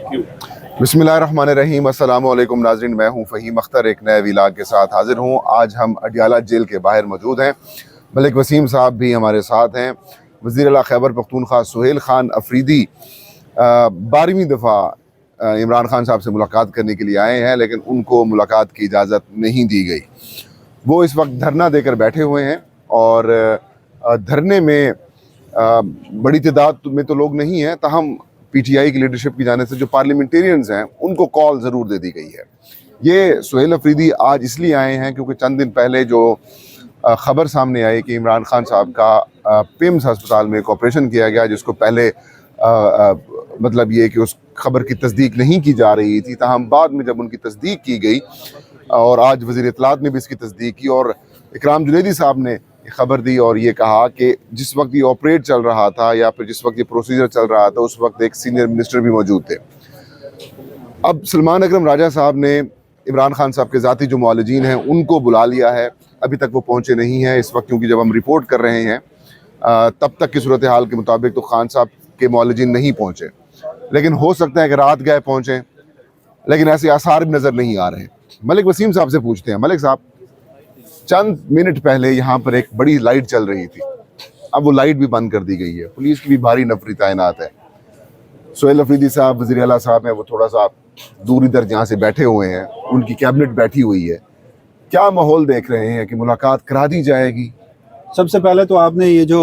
You. बिस्मिल्लाहिर्रहमानिर्रहीम। अस्सलामु अलैकुम नाज़रीन, मैं हूं फ़हीम अख्तर, एक नए व्लॉग के साथ हाज़िर हूं। आज हम अडियाला जेल के बाहर मौजूद हैं। मलिक वसीम साहब भी हमारे साथ हैं। वज़ीर आला खैबर पख्तूनख्वा सुहेल खान अफरीदी 12वीं दफ़ा इमरान खान साहब से मुलाकात करने के लिए आए हैं, लेकिन उनको मुलाकात की इजाज़त नहीं दी गई। वो इस वक्त धरना देकर बैठे हुए हैं और धरने में बड़ी तादाद में तो लोग नहीं हैं, ताहम पीटीआई की लीडरशिप की जाने से जो पार्लियामेंटेरियंस हैं उनको कॉल ज़रूर दे दी गई है। ये सुहेल अफरीदी आज इसलिए आए हैं क्योंकि चंद दिन पहले जो ख़बर सामने आई कि इमरान खान साहब का पिम्स अस्पताल में एक ऑपरेशन किया गया, जिसको पहले मतलब ये कि उस खबर की तस्दीक नहीं की जा रही थी, ताहम बाद में जब उनकी तस्दीक की गई और आज वज़ीर इत्तलात ने भी इसकी तस्दीक की और इकराम जुनैदी साहब ने खबर दी और ये कहा कि जिस वक्त ये ऑपरेट चल रहा था या फिर जिस वक्त ये प्रोसीजर चल रहा था उस वक्त एक सीनियर मिनिस्टर भी मौजूद थे। अब सलमान अकरम राजा साहब ने इमरान खान साहब के ज़ाती जो मुआलिजीन हैं उनको बुला लिया है। अभी तक वो पहुँचे नहीं हैं इस वक्त, क्योंकि जब हम रिपोर्ट कर रहे हैं तब तक की सूरत हाल के मुताबिक तो खान साहब के मुआलिजीन नहीं पहुँचे, लेकिन हो सकता है कि रात गए पहुँचें, लेकिन ऐसे आसार भी नज़र नहीं आ रहे। मलिक वसीम साहब से पूछते हैं। मलिक साहब, चंद मिनट पहले यहाँ पर एक बड़ी लाइट चल रही थी, अब वो लाइट भी बंद कर दी गई है। पुलिस की भी भारी नफरी तैनात है। सुहेल अफरीदी साहब, वज़ीर आला साहब हैं, वो थोड़ा सा दूरी दर जहाँ से बैठे हुए हैं, उनकी कैबिनेट बैठी हुई है। क्या माहौल देख रहे हैं कि मुलाकात करा दी जाएगी? सबसे पहले तो आपने ये जो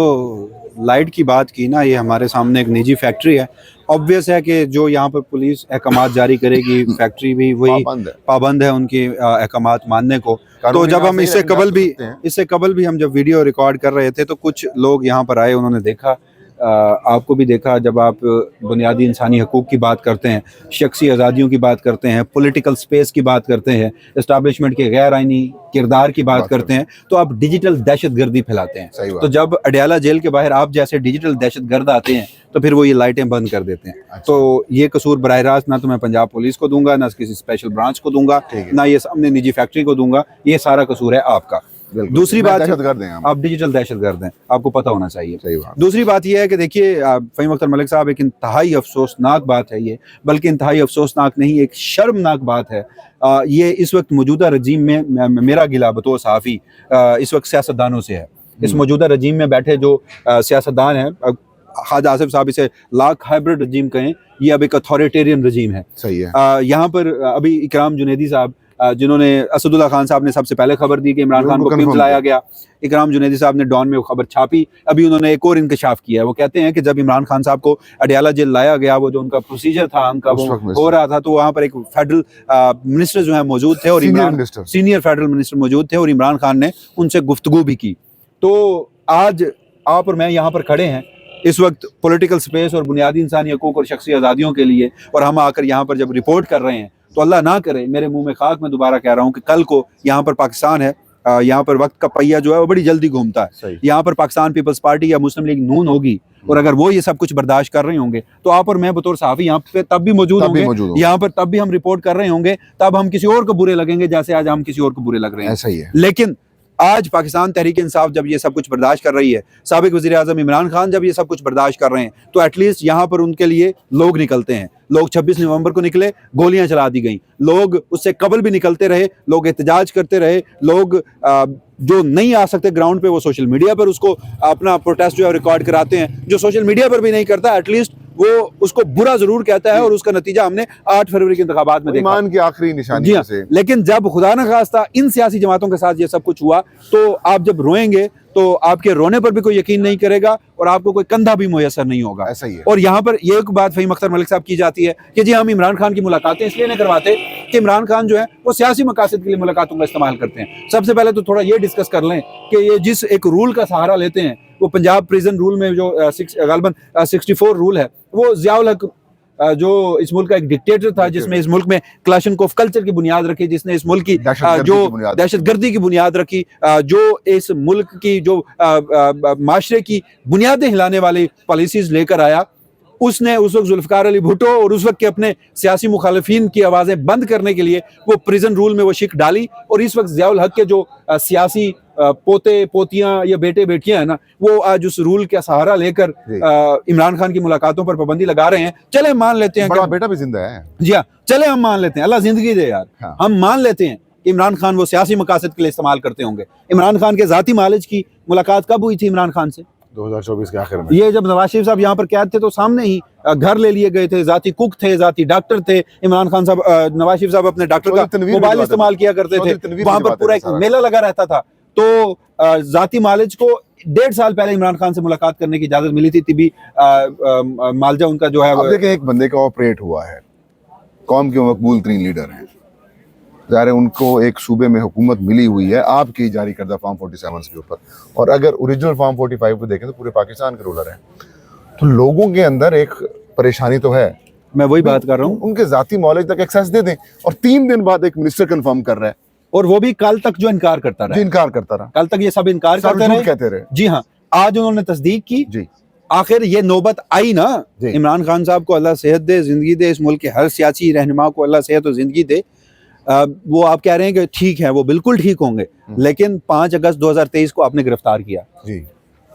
लाइट की बात की ना, ये हमारे सामने एक निजी फैक्ट्री है। ऑब्वियस है कि जो यहाँ पर पुलिस अहकामात जारी करेगी, फैक्ट्री भी वही पाबंद है उनके अहकामात मानने को। तो जब हम इससे कबल भी हम जब वीडियो रिकॉर्ड कर रहे थे तो कुछ लोग यहाँ पर आए, उन्होंने देखा, आपको भी देखा। जब आप बुनियादी इंसानी हकूक़ की बात करते हैं, शख्सी आज़ादियों की बात करते हैं, पॉलिटिकल स्पेस की बात करते हैं, इस्टेब्लिशमेंट के गैर आइनी किरदार की बात करते हैं, तो आप डिजिटल दहशतगर्दी फैलाते हैं। तो जब अडियाला जेल के बाहर आप जैसे डिजिटल दहशतगर्द आते हैं तो फिर वो ये लाइटें बंद कर देते हैं। अच्छा। तो ये कसूर बराह रास्त ना तो मैं पंजाब पुलिस को दूंगा, ना किसी स्पेशल ब्रांच को दूंगा, ना ये सामने निजी फैक्ट्री को दूंगा। ये सारा कसूर है आपका। दूसरी बात, आप डिजिटल दहशतगर्द हैं, आपको पता होना चाहिए। सही बात। दूसरी बात यह है कि देखिए फ़हीम अख्तर मलिक साहब, एक इंतहाई अफसोसनाक बात है ये, बल्कि इंतहाई अफसोसनाक नहीं, एक शर्मनाक बात है। ये इस वक्त मौजूदा रजीम में मेरा गिला बतौर सहाफ़ी इस वक्त सियासतदानों से है। इस मौजूदा रजीम में बैठे जो सियासतदान हैं, ख्वाजा आसिफ साहब इसे लाख हाइब्रिड रजीम कहें, ये अब एक अथॉरिटेरियन रजीम है। सही है। यहाँ पर अभी इकराम जुनैदी साहब, जिन्होंने असदुल्ला खान साहब ने सबसे पहले खबर दी कि इमरान खान को पिम्स लाया गया, इकराम जुनैदी साहब ने डॉन में वो खबर छापी। अभी उन्होंने एक और इंकशाफ किया है। वो कहते हैं कि जब इमरान खान साहब को अडियाला जेल लाया गया, वो जो उनका प्रोसीजर था, उनका वो हो रहा था, तो वहाँ पर एक फेडरल मिनिस्टर जो है मौजूद थे और सीनियर फेडरल मिनिस्टर मौजूद थे और इमरान खान ने उनसे गुफ्तगू भी की। तो आज आप और मैं यहाँ पर खड़े हैं इस वक्त पॉलिटिकल स्पेस और बुनियादी इंसानी हकूक़ और शख्सी आज़ादियों के लिए, और हम आकर यहाँ पर जब रिपोर्ट कर रहे हैं तो अल्लाह ना करे, मेरे मुंह में खाक, मैं दोबारा कह रहा हूँ कि कल को यहाँ पर पाकिस्तान है, यहाँ पर वक्त का पहिया जो है वो बड़ी जल्दी घूमता है। यहाँ पर पाकिस्तान पीपल्स पार्टी या मुस्लिम लीग नून होगी, और अगर वो ये सब कुछ बर्दाश्त कर रहे होंगे तो आप और मैं बतौर सहाफ़ी यहाँ पे तब भी मौजूद होंगे, यहाँ पर तब भी हम रिपोर्ट कर रहे होंगे, तब हम किसी और को बुरे लगेंगे जैसे आज हम किसी और को बुरे लग रहे हैं। ऐसा ही है। लेकिन आज पाकिस्तान तहरीक इंसाफ जब ये सब कुछ बर्दाश्त कर रही है, साबिक वज़ीर आज़म इमरान खान जब ये सब कुछ बर्दाश्त कर रहे हैं, तो एटलीस्ट यहाँ पर उनके लिए लोग निकलते हैं। लोग 26 नवंबर को निकले, गोलियां चला दी गई। लोग उससे कबल भी निकलते रहे, लोग एहतजाज करते रहे। लोग जो नहीं आ सकते ग्राउंड पे, वो सोशल मीडिया पर उसको अपना प्रोटेस्ट जो है रिकॉर्ड कराते हैं। जो सोशल मीडिया पर भी नहीं करता, एटलीस्ट वो उसको बुरा जरूर कहता है, और उसका नतीजा हमने 8 फरवरी के इंतखाबात में देखा। ईमान की आखिरी निशानी से। लेकिन जब खुदा न खास्ता इन सियासी जमातों के साथ ये सब कुछ हुआ, तो आप जब रोएंगे तो आपके रोने पर भी कोई यकीन नहीं करेगा और आपको कोई कंधा भी मुयसर नहीं होगा। ऐसा ही है। और यहाँ पर ये एक बात फ़हीम अख्तर मलिक साहब की जाती है कि जी हम इमरान खान की मुलाकातें इसलिए नहीं करवाते कि इमरान खान जो है वो सियासी मकासद के लिए मुलाकातों का इस्तेमाल करते हैं। सबसे पहले तो थोड़ा ये डिस्कस कर लें कि ये जिस एक रूल का सहारा लेते हैं, वो पंजाब प्रिजन रूल में जो गालिबन 64 रूल है, वो ज़ियाउल हक जो इस मुल्क का एक डिक्टेटर था, जिसमें इस मुल्क में क्लाशनकोफ कल्चर की बुनियाद रखी, जिसने इस मुल्क की जो दहशतगर्दी की बुनियाद रखी, जो इस मुल्क की जो माशरे की बुनियादें हिलाने वाली पॉलिसीज लेकर आया, उसने उस वक्त जुल्फ़िकार अली भुट्टो और उस वक्त के अपने सियासी मुखालिफिन की आवाज़ें बंद करने के लिए वो प्रिजन रूल में वो शिक डाली। और इस वक्त ज़ियाउल हक के जो सियासी पोते पोतियां या बेटे बेटियां हैं ना, वो आज उस रूल का सहारा लेकर इमरान खान की मुलाकातों पर पाबंदी लगा रहे हैं। चले हम मान लेते हैं, बड़ा बेटा भी जिंदा है। जी हाँ, चले हम मान लेते हैं, अल्लाह जिंदगी दे यार। हाँ। हम मान लेते हैं कि इमरान खान वो सियासी मकासद के लिए इस्तेमाल करते होंगे। इमरान खान के जाती मालिज की मुलाकात कब हुई थी इमरान खान से? 2024 के आखिर में। ये जब नवाज शरीफ साहब यहाँ पर कैद थे तो सामने ही घर ले लिए गए थे, जाती कुक थे, जाती डॉक्टर थे। इमरान खान साहब, नवाज शरीफ साहब अपने डॉक्टर का मोबाइल इस्तेमाल किया करते थे, वहां पर पूरा एक मेला लगा रहता था। तो जाती मालिज को 1.5 साल पहले इमरान खान से मुलाकात करने की इजाजत मिली थी। तिबी मालजा उनका जो है, अब देखें एक बंदे का ऑपरेट हुआ है, कौम के मकबूल तरीन लीडर हैं, ज़ाहिर है उनको एक सूबे में हुकूमत मिली हुई है आपकी जारी करदा फॉर्म 47 के ऊपर, और अगर ओरिजिनल फॉर्म 45 को देखें तो पूरे पाकिस्तान के रूलर हैं। तो लोगों के अंदर एक परेशानी तो है, मैं वही बात कर रहा हूँ, उनके जाती नॉलेज तक एक्सेस दे दें, और 3 दिन बाद एक मिनिस्टर कंफर्म कर रहा है, और वो भी कल तक जो इनकार करता रहा, कल तक ये सब इनकार कहते रहे। जी हाँ, आज उन्होंने तस्दीक की जी। आखिर ये नौबत आई ना, इमरान खान साहब को अल्लाह सेहत दे, जिंदगी दे, इस मुल्क के हर सियासी रहनुमा को अल्लाह सेहत और जिंदगी दे। वो आप कह रहे हैं कि ठीक है, वो बिल्कुल ठीक होंगे, लेकिन 5 अगस्त 2023 को आपने गिरफ्तार किया जी।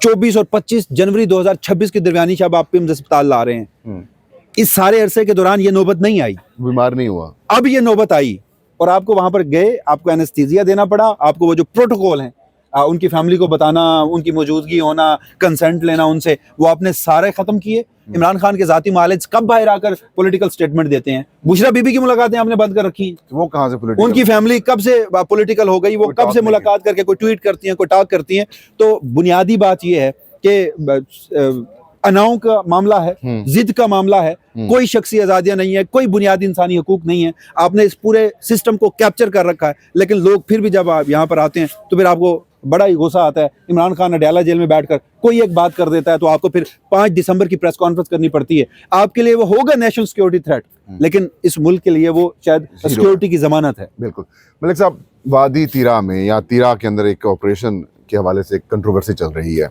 24 और 25 जनवरी 2026 के दरमियानी शब आप पिम्स अस्पताल ला रहे हैं। इस सारे अरसे के दौरान ये नौबत नहीं आई, बीमार नहीं हुआ, अब ये नौबत आई और आपको वहां पर गए, आपको एनेस्थीसिया देना पड़ा, आपको वो जो प्रोटोकॉल हैं, उनकी फैमिली को बताना, उनकी मौजूदगी होना, कंसेंट लेना उनसे, वो आपने सारे खत्म किए। इमरान खान के जाती मालिज कब बाहर आकर पॉलिटिकल स्टेटमेंट देते हैं? बुशरा बीबी की मुलाकातें आपने बंद कर रखी, वो कहाँ से पॉलिटिकल? उनकी फैमिली कब से पॉलिटिकल हो गई? वो कब से मुलाकात करके कोई ट्वीट करती हैं, कोई टॉक करती हैं? तो बुनियादी बात यह है कि अनाओं का मामला है, जिद का मामला है, कोई शख्सी आजादियां नहीं है, कोई बुनियादी इंसानी हकूक नहीं है। आपने इस पूरे सिस्टम को कैप्चर कर रखा है, लेकिन लोग फिर भी जब आप यहाँ पर आते हैं तो फिर आपको बड़ा ही गुस्सा आता है। इमरान खान अडयाला जेल में बैठकर कोई एक बात कर देता है तो आपको फिर 5 दिसंबर की प्रेस कॉन्फ्रेंस करनी पड़ती है। आपके लिए वो होगा नेशनल सिक्योरिटी थ्रेट, लेकिन इस मुल्क के लिए वो शायद सिक्योरिटी की जमानत है। बिल्कुल। मलिक साहब, वादी तीरा में या तीरा के अंदर एक ऑपरेशन के हवाले से कंट्रोवर्सी चल रही है।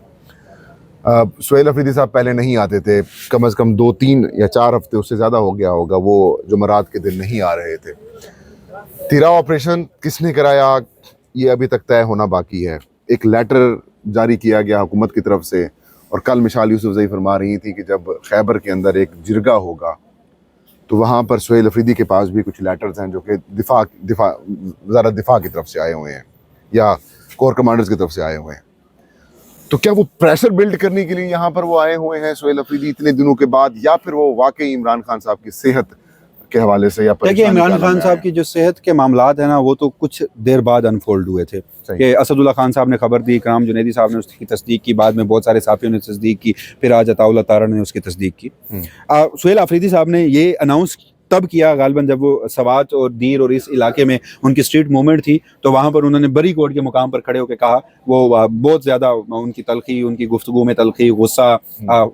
सुहेल अफरीदी साहब पहले नहीं आते थे, कम से कम 2, 3 या 4 हफ्ते उससे ज़्यादा हो गया होगा, वो जुमेरात के दिन नहीं आ रहे थे। तीरा ऑपरेशन किसने कराया ये अभी तक तय होना बाकी है। एक लेटर जारी किया गया हुकूमत की तरफ से, और कल मिशाल यूसुफजई फरमा रही थी कि जब खैबर के अंदर एक जिरगा होगा तो वहाँ पर सुहेल अफरीदी के पास भी कुछ लेटर्स हैं जो कि वज़ारत दिफा की तरफ से आए हुए हैं या कोर कमांडर्स की तरफ से आए हुए हैं। तो क्या वो प्रेशर बिल्ड करने के लिए यहाँ पर वो आए हुए हैं सुहेल अफरीदी इतने दिनों के बाद, या फिर वो वाकई इमरान खान साहब की सेहत के हवाले से? या देखिए, इमरान खान साहब की जो सेहत के मामलात है ना, वो तो कुछ देर बाद अनफोल्ड हुए थे कि असदुल्ला खान साहब ने खबर दी, इकराम जुनैदी साहब ने उसकी तस्दीक की, बाद में बहुत सारे साफियों ने तस्दीक की, फिर आज अताउल्लाह तारा ने उसकी तस्दीक की। सुहेल अफरीदी साहब ने ये अनाउंस तब किया गालिबन जब वो सवात और दीर और इस इलाके में उनकी स्ट्रीट मूवमेंट थी, तो वहाँ पर उन्होंने बरी कोट के मुकाम पर खड़े होकर कहा, वो बहुत ज़्यादा उनकी तलखी, उनकी गुफ्तगू में तलखी, गुस्सा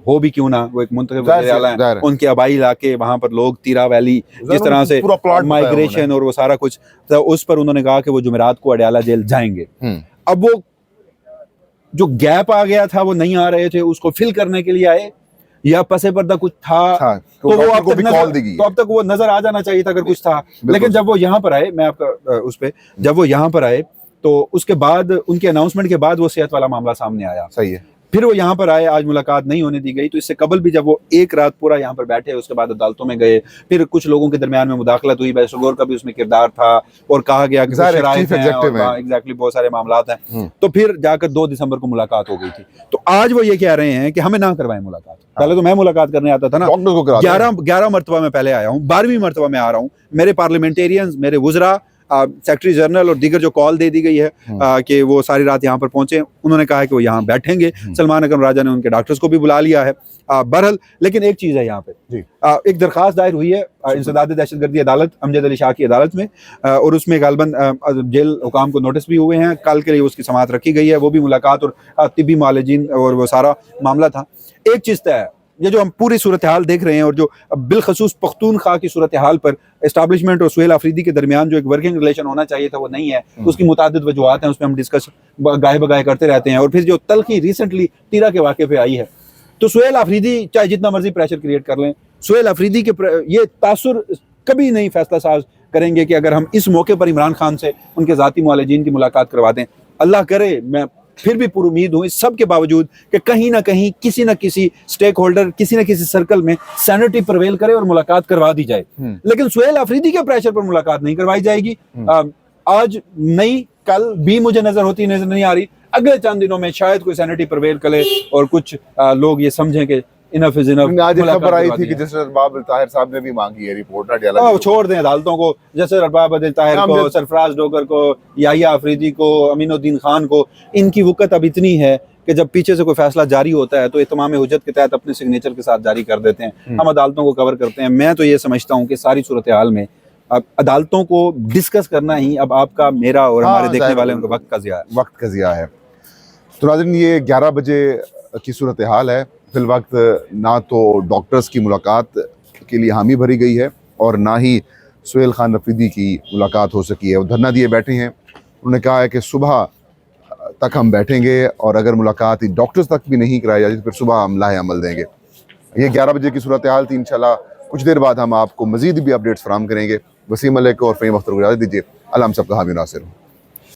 हो भी क्यों ना, वो एक मुंतखब है, उनके आबाई इलाके, वहाँ पर लोग तीरा वैली जिस तरह से माइग्रेशन और वो सारा कुछ, तो उस पर उन्होंने कहा कि वो जुमेरात को अडयाला जेल जाएंगे। अब वो जो गैप आ गया था, वो नहीं आ रहे थे, उसको फिल करने के लिए आए, या पसे पर्दा कुछ था तो वो अब तक वो नजर आ जाना चाहिए था अगर कुछ था। लेकिन जब वो यहाँ पर आए, मैं आपका उस पे, जब वो यहाँ पर आए तो उसके बाद, उनके अनाउंसमेंट के बाद वो सेहत वाला मामला सामने आया। सही है। फिर वो यहाँ पर आए, आज मुलाकात नहीं होने दी गई। तो इससे कबल भी जब वो एक रात पूरा यहाँ पर बैठे, उसके बाद अदालतों में गए, फिर कुछ लोगों के दरमियान में मुदाखलत हुई, बैशगोर का भी उसमें किरदार था, और कहा गया कि एग्जैक्टली बहुत सारे मामलात हैं। तो फिर जाकर 2 दिसंबर को मुलाकात हो गई थी। तो आज वो ये कह रहे हैं कि हमें ना करवाएं मुलाकात। पहले तो मैं मुलाकात करने आता था ना, 11 मरतबा मैं पहले आया हूँ, 12वीं मरतबा मैं आ रहा हूँ। मेरे पार्लियामेंटेरियंस, मेरे वुज़रा, सेक्रेटरी जनरल और दीगर जो कॉल दे दी गई है कि वो सारी रात यहाँ पर पहुंचे, उन्होंने कहा है कि वो यहाँ बैठेंगे। सलमान अकरम राजा ने उनके डॉक्टर्स को भी बुला लिया है। बहरहाल, लेकिन एक चीज़ है यहाँ पे, एक दरखास्त दायर हुई है इंसदाद दहशतगर्दी अदालत, अमजद अली शाह की अदालत में, और उसमें गालिबन जेल हुकाम को नोटिस भी हुए हैं। कल के लिए उसकी समाअत रखी गई है, वो भी मुलाकात और तिब्बी मालिजीन और वो सारा मामला था। एक चीज़ तय है, ये जो हम पूरी सूरत हाल देख रहे हैं, और जो बिलखसूस पख्तूनख्वा की सूरत हाल पर एस्टैब्लिशमेंट और सुहेल अफरीदी के दरमियान जो एक वर्किंग रिलेशन होना चाहिए था, वो नहीं है। उसकी मुतादिद वजूहात हैं, उसमें हम डिस्कस गाहे बगाहे करते रहते हैं। और फिर जो तलखी रिसेंटली तीरा के वाक़े पे आई है, तो सुहेल अफरीदी चाहे जितना मर्जी प्रेशर क्रिएट कर लें, सुहेल अफरीदी के ये तासुर कभी नहीं फैसला साज करेंगे कि अगर हम इस मौके पर इमरान खान से उनके ज़ाती मुआलिजीन की मुलाकात करवा दें, अल्लाह करे, मैं फिर भी पुरुमीद हूँ इस सब के बावजूद कि कहीं ना कहीं किसी न किसी स्टेक होल्डर, किसी न किसी सर्कल में सैनिटी प्रवेल करे और मुलाकात करवा दी जाए। लेकिन सुहेल अफरीदी के प्रेशर पर मुलाकात नहीं करवाई जाएगी। आज नहीं, कल भी मुझे नजर नहीं आ रही, अगले चंद दिनों में शायद कोई सैनिटी प्रवेल करे और कुछ लोग ये समझें कि इनफ इज इनफ। आज एक खबर आई थी कि जस्टिस अरबाब ताहिर साहब ने भी मांगी है रिपोर्ट ना, छोड़ दें अदालतों को, जैसे अरबाब ताहिर को, सरफराज डोगर को, याहिया अफरीदी को, अमीनुद्दीन खान को, इनकी वक़्त अब इतनी है कि जब पीछे से कोई फैसला जारी होता है तो इत्माम हुज्जत के तहत अपने सिग्नेचर के साथ जारी कर देते हैं। हम अदालतों को कवर करते हैं। मैं तो ये समझता हूँ कि सारी सूरत हाल में अब अदालतों को डिस्कस करना ही अब आपका, मेरा और हमारे देखने वाले उनका वक्त का ज़िया है। तो नाज़रीन, ये 11 बजे की सूरत हाल है। फिल वक्त ना तो डॉक्टर्स की मुलाकात के लिए हामी भरी गई है और ना ही सुहेल खान अफरीदी की मुलाकात हो सकी है। वो धरना दिए बैठे हैं। उन्होंने कहा है कि सुबह तक हम बैठेंगे और अगर मुलाकात डॉक्टर्स तक भी नहीं कराई जाती तो फिर सुबह हम लाहे अमल देंगे। ये 11 बजे की सूरत हाल थी। इंशाल्लाह कुछ देर बाद हम आपको मज़ीद भी अपडेट्स फराहम करेंगे। वसीम मलिक और फ़हीम अख्तर को इजाज़त दीजिए। अल्लाह हम सबका हामी नासिर हो।